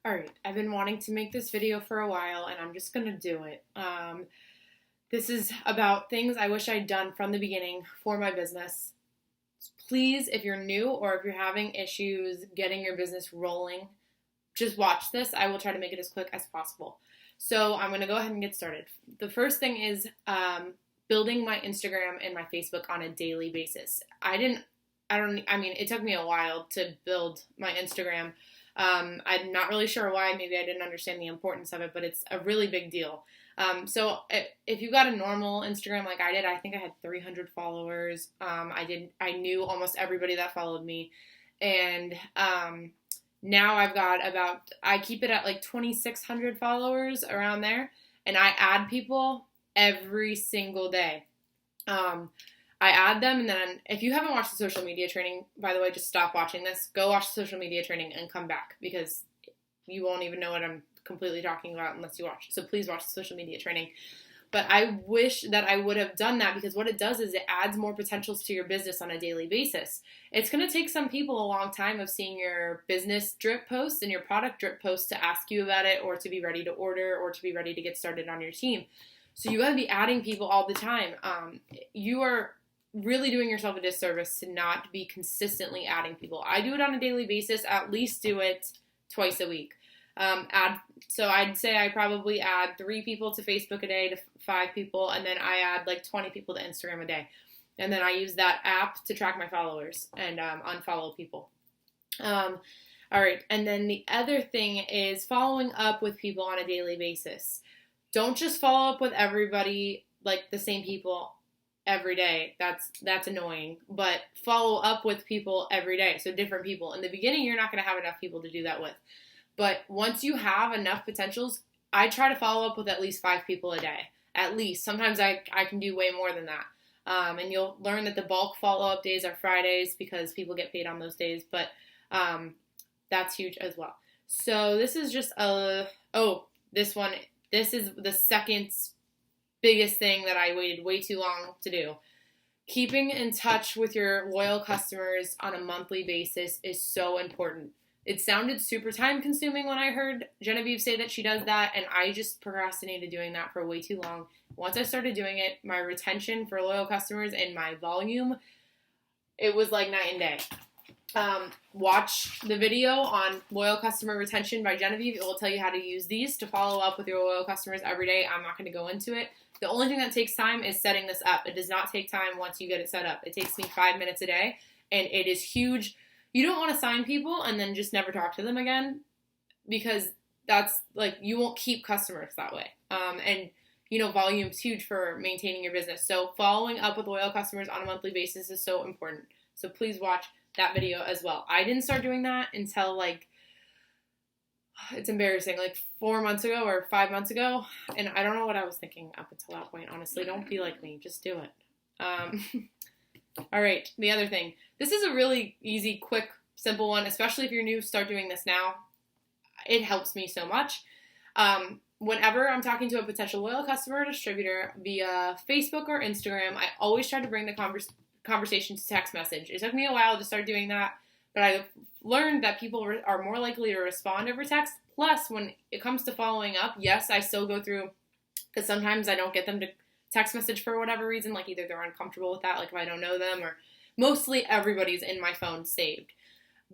Alright, I've been wanting to make this video for a while and I'm just gonna do it. This is about things I wish I'd done from the beginning for my business. Please, if you're new or if you're having issues getting your business rolling, just watch this. I will try to make it as quick as possible. So I'm gonna go ahead and get started. The first thing is building my Instagram and my Facebook on a daily basis. It took me a while to build my Instagram. I'm not really sure why. Maybe I didn't understand the importance of it, but it's a really big deal. So if you got a normal Instagram like I did, I think I had 300 followers. I knew almost everybody that followed me. And now I keep it at like 2,600 followers around there. And I add people every single day. I add them, and then if you haven't watched the social media training, by the way, just stop watching this. Go watch the social media training and come back because you won't even know what I'm completely talking about unless you watch. So please watch the social media training. But I wish that I would have done that because what it does is it adds more potentials to your business on a daily basis. It's going to take some people a long time of seeing your business drip posts and your product drip posts to ask you about it or to be ready to order or to be ready to get started on your team. So you got to be adding people all the time. You are really doing yourself a disservice to not be consistently adding people. I do it on a daily basis, at least do it twice a week. So I'd say I probably add 3 people to Facebook a day to 5 people, and then I add like 20 people to Instagram a day. And then I use that app to track my followers and unfollow people. All right, and then the other thing is following up with people on a daily basis. Don't just follow up with everybody, like the same people every day. That's annoying. But follow up with people every day. So different people. In the beginning, you're not going to have enough people to do that with. But once you have enough potentials, I try to follow up with at least 5 people a day. At least. Sometimes I can do way more than that. And you'll learn that the bulk follow-up days are Fridays because people get paid on those days. But that's huge as well. So this is just this is the second biggest thing that I waited way too long to do. Keeping in touch with your loyal customers on a monthly basis is so important. It sounded super time consuming when I heard Genevieve say that she does that, and I just procrastinated doing that for way too long. Once I started doing it, my retention for loyal customers and my volume, it was like night and day. Watch the video on loyal customer retention by Genevieve. It will tell you how to use these to follow up with your loyal customers every day. I'm not going to go into it. The only thing that takes time is setting this up. It does not take time once you get it set up. It takes me 5 minutes a day, and it is huge. You don't want to sign people and then just never talk to them again because that's like you won't keep customers that way. And volume's huge for maintaining your business. So following up with loyal customers on a monthly basis is so important. So please watch that video as well. I didn't start doing that until it's embarrassing, like 4 months ago or 5 months ago. And I don't know what I was thinking up until that point, honestly. Don't be like me. Just do it. All right, the other thing. This is a really easy, quick, simple one, especially if you're new, start doing this now. It helps me so much. Whenever I'm talking to a potential loyal customer or distributor via Facebook or Instagram, I always try to bring the conversation to text message. It took me a while to start doing that, but I learned that people are more likely to respond over text. Plus, when it comes to following up, yes, I still go through, because sometimes I don't get them to text message for whatever reason, like either they're uncomfortable with that, like if I don't know them, or mostly everybody's in my phone saved.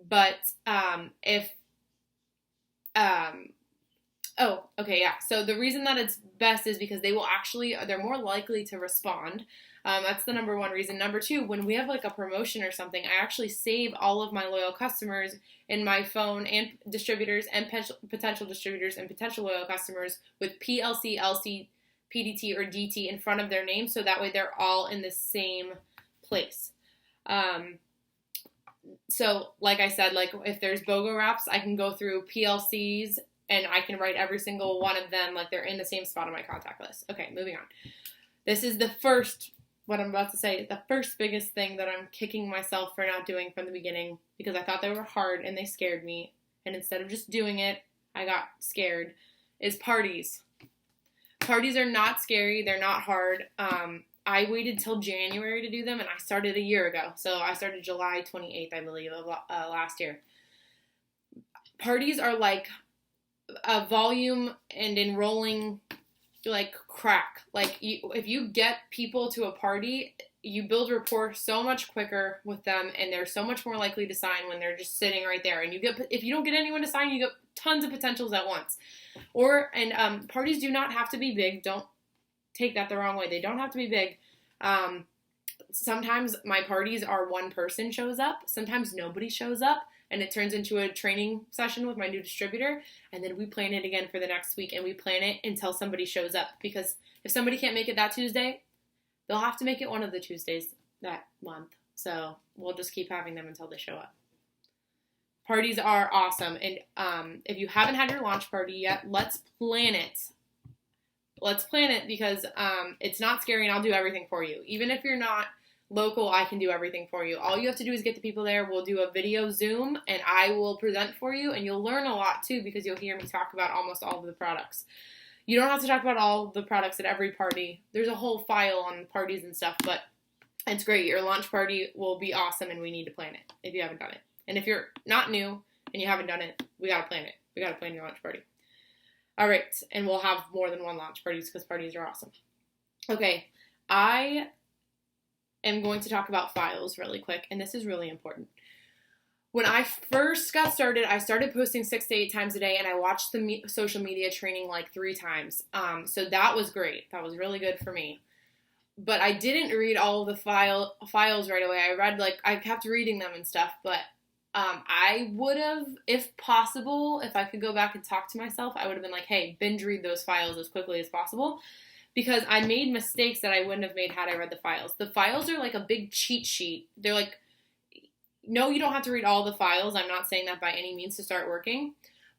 But so the reason that it's best is because they're more likely to respond. That's the number one reason. Number 2, when we have like a promotion or something, I actually save all of my loyal customers in my phone and distributors and potential distributors and potential loyal customers with PLC, LC, PDT, or DT in front of their name, so that way they're all in the same place. So like I said, like if there's BOGO wraps, I can go through PLCs and I can write every single one of them like they're in the same spot on my contact list. Okay, moving on. This is what I'm about to say, the first biggest thing that I'm kicking myself for not doing from the beginning because I thought they were hard and they scared me. And instead of just doing it, I got scared, is parties. Parties are not scary. They're not hard. I waited till January to do them, and I started a year ago. So I started July 28th, I believe, of last year. Parties are like a volume and enrolling like crack. Like if you get people to a party, you build rapport so much quicker with them, and they're so much more likely to sign when they're just sitting right there. And if you don't get anyone to sign, you get tons of potentials at once. Parties do not have to be big. Don't take that the wrong way. They don't have to be big. Sometimes my parties are one person shows up. Sometimes nobody shows up, and it turns into a training session with my new distributor. And then we plan it again for the next week, and we plan it until somebody shows up. Because if somebody can't make it that Tuesday, they'll have to make it one of the Tuesdays that month. So we'll just keep having them until they show up. Parties are awesome. And if you haven't had your launch party yet, let's plan it. Let's plan it because it's not scary, and I'll do everything for you. Even if you're not local, I can do everything for you. All you have to do is get the people there. We'll do a video Zoom, and I will present for you, and you'll learn a lot too because you'll hear me talk about almost all of the products. You don't have to talk about all the products at every party. There's a whole file on parties and stuff, but it's great. Your launch party will be awesome, and we need to plan it if you haven't done it. And if you're not new and you haven't done it, we got to plan it. We got to plan your launch party. All right, and we'll have more than one launch parties because parties are awesome. Okay, I am going to talk about files really quick, and this is really important. When I first got started, I started posting 6 to 8 times a day, and I watched the social media training like 3 times. So that was great. That was really good for me. But I didn't read all of the files right away. I kept reading them and stuff, but I would have, if possible, if I could go back and talk to myself, I would have been like, hey, binge read those files as quickly as possible, because I made mistakes that I wouldn't have made had I read the files. The files are like a big cheat sheet. They're like, no, you don't have to read all the files. I'm not saying that by any means to start working,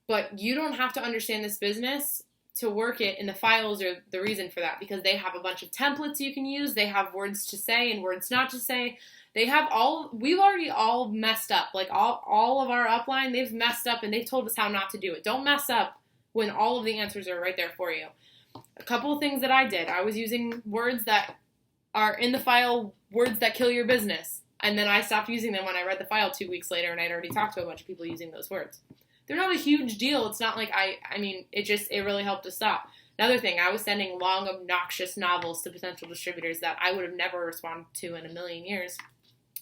but you don't have to understand this business to work it, and the files are the reason for that, because they have a bunch of templates you can use. They have words to say and words not to say. We've already all messed up. Like all of our upline, they've messed up and they've told us how not to do it. Don't mess up when all of the answers are right there for you. A couple of things that I did. I was using words that are in the file, words that kill your business. And then I stopped using them when I read the file 2 weeks later, and I'd already talked to a bunch of people using those words. They're not a huge deal. It's not like it really helped to stop. Another thing, I was sending long, obnoxious novels to potential distributors that I would have never responded to in a million years,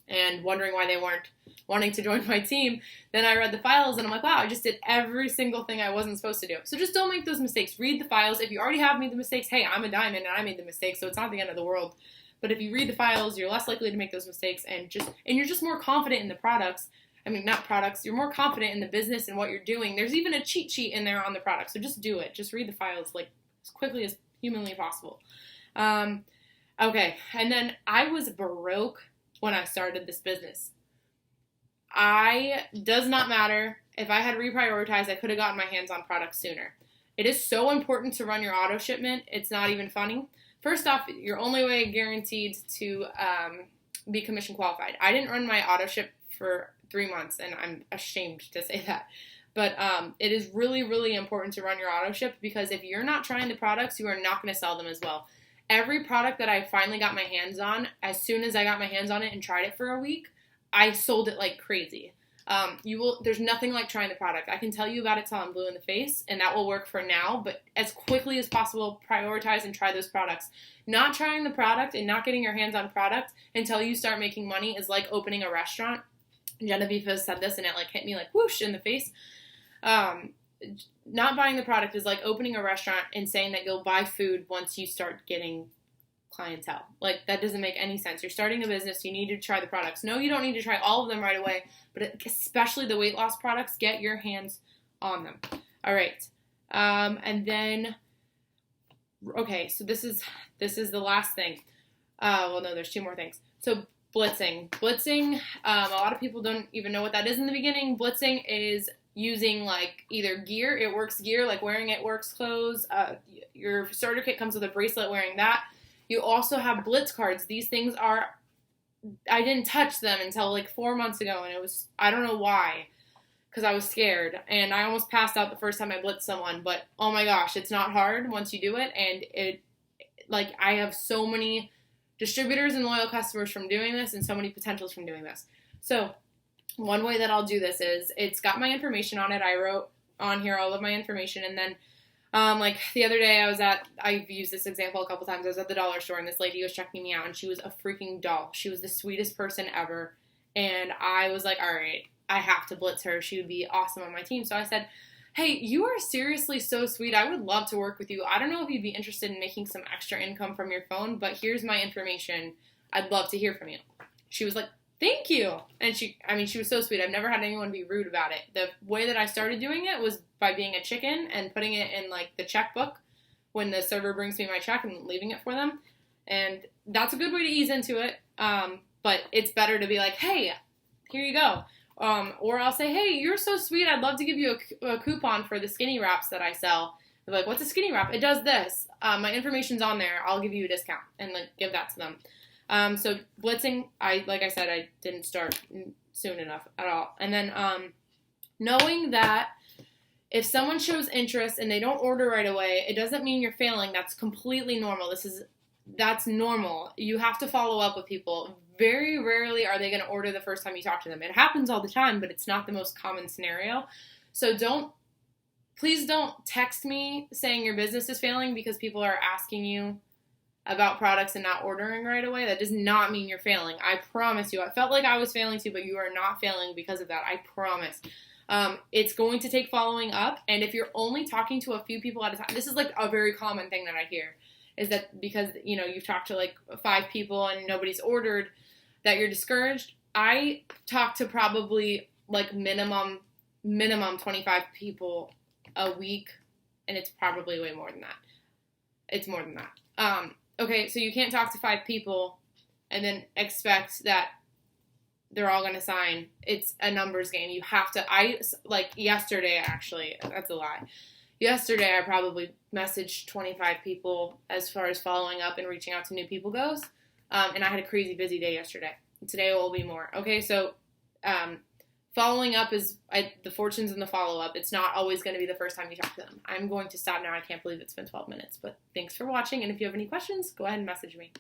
and wondering why they weren't wanting to join my team. Then I read the files, and I'm like, wow, I just did every single thing I wasn't supposed to do. So just don't make those mistakes. Read the files. If you already have made the mistakes, hey, I'm a diamond, and I made the mistake, so it's not the end of the world. But if you read the files, you're less likely to make those mistakes, and you're just more confident in the products. Not products. You're more confident in the business and what you're doing. There's even a cheat sheet in there on the product, so just do it. Just read the files like as quickly as humanly possible. Okay, and then I was broke when I started this business. Does not matter. If I had reprioritized, I could have gotten my hands on products sooner. It is so important to run your auto shipment. It's not even funny. First off, you're only way guaranteed to be commission qualified. I didn't run my auto ship for 3 months, and I'm ashamed to say that. But it is really, really important to run your auto ship, because if you're not trying the products, you are not going to sell them as well. Every product that I finally got my hands on, as soon as I got my hands on it and tried it for a week, I sold it like crazy. There's nothing like trying the product. I can tell you about it till I'm blue in the face, and that will work for now, but as quickly as possible, prioritize and try those products. Not trying the product and not getting your hands on product until you start making money is like opening a restaurant. Genevieve has said this, and it like hit me like whoosh in the face. Not buying the product is like opening a restaurant and saying that you'll buy food once you start getting clientele. Like, that doesn't make any sense. You're starting a business, you need to try the products. No, you don't need to try all of them right away, but especially the weight loss products, get your hands on them. All right. And then, okay, so this is the last thing. Well, no, there's 2 more things. So blitzing. A lot of people don't even know what that is in the beginning. Blitzing is using like either gear, it works gear, like wearing it works clothes. Your starter kit comes with a bracelet, wearing that. You also have blitz cards. These things I didn't touch them until like 4 months ago, and I don't know why, because I was scared, and I almost passed out the first time I blitzed someone, but oh my gosh, it's not hard once you do it, and I have so many distributors and loyal customers from doing this, and so many potentials from doing this. So one way that I'll do this is, it's got my information on it. I wrote on here all of my information. And then like the other day I've used this example a couple times. I was at the dollar store and this lady was checking me out and she was a freaking doll. She was the sweetest person ever. And I was like, all right, I have to blitz her. She would be awesome on my team. So I said, hey, you are seriously so sweet. I would love to work with you. I don't know if you'd be interested in making some extra income from your phone, but here's my information. I'd love to hear from you. She was like, thank you. And she was so sweet. I've never had anyone be rude about it. The way that I started doing it was by being a chicken and putting it in like the checkbook when the server brings me my check and leaving it for them. And that's a good way to ease into it. But it's better to be like, hey, here you go. Or I'll say, hey, you're so sweet. I'd love to give you a coupon for the skinny wraps that I sell. They're like, what's a skinny wrap? It does this. My information's on there. I'll give you a discount and like give that to them. So blitzing, like I said, I didn't start soon enough at all. And then knowing that if someone shows interest and they don't order right away, it doesn't mean you're failing. That's completely normal. That's normal. You have to follow up with people. Very rarely are they going to order the first time you talk to them. It happens all the time, but it's not the most common scenario. So please don't text me saying your business is failing because people are asking you about products and not ordering right away. That does not mean you're failing. I promise you. I felt like I was failing too, but you are not failing because of that. I promise. It's going to take following up. And if you're only talking to a few people at a time, this is like a very common thing that I hear, is that because, you've talked to like 5 people and nobody's ordered, that you're discouraged. I talk to probably like minimum 25 people a week, and it's probably way more than that. It's more than that. Okay, so you can't talk to 5 people and then expect that they're all going to sign. It's a numbers game. You have to, yesterday, actually, that's a lie. Yesterday, I probably messaged 25 people as far as following up and reaching out to new people goes. And I had a crazy busy day yesterday. Today will be more. Okay, so following up is the fortunes in the follow-up. It's not always going to be the first time you talk to them. I'm going to stop now. I can't believe it's been 12 minutes. But thanks for watching. And if you have any questions, go ahead and message me.